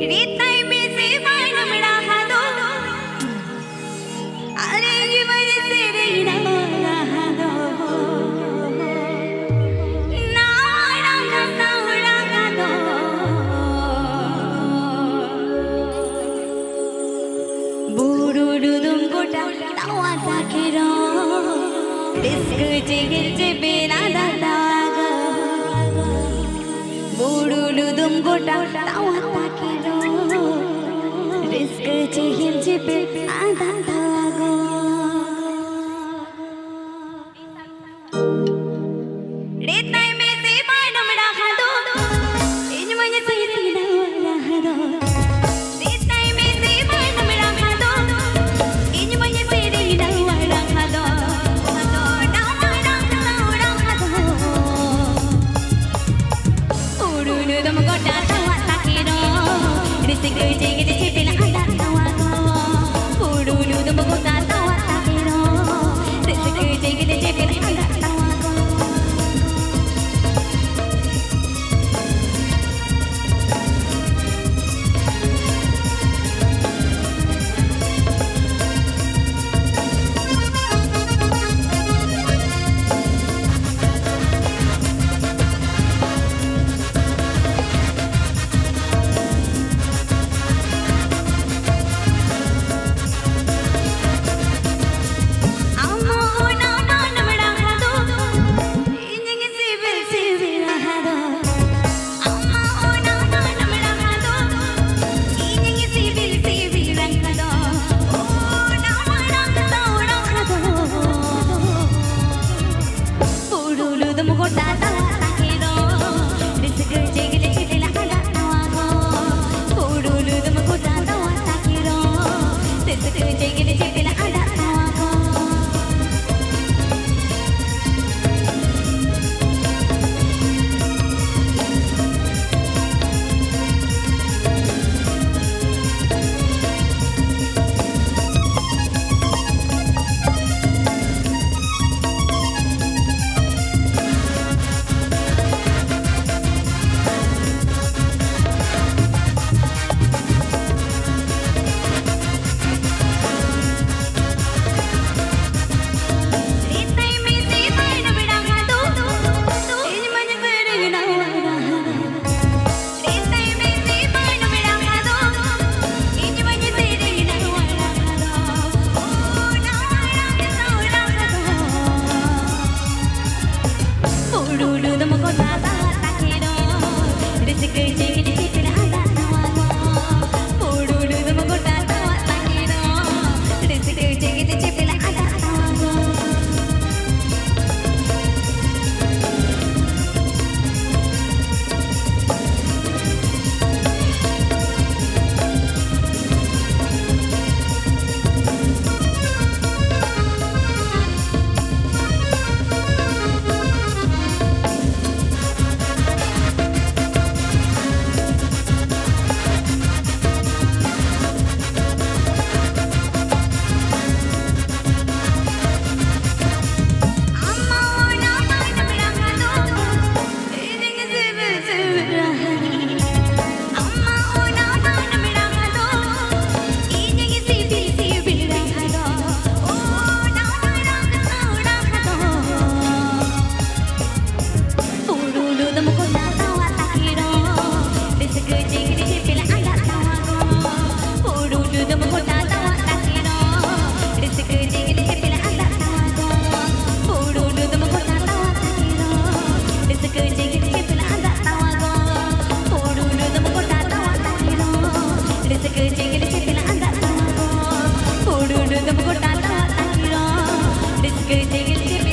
Ritai me se vaina mera hado, are ye mere se reina hado. Na hado. Buru dum gota tawa takiro, disco jigil jibela dadaga. Buru dum gota tawa takiro, disco jigil jibela dadaga. Ritai me se vaina mera hado, injmanya se reina hado. Ritai me se vaina mera hado, injmanya se reina hado. Urunu dum gota tawa takiro, disco jigil jibela dadaga. Urunu dum gota tawa takiro, disco jigil jibela dadaga. Disco jigil jibela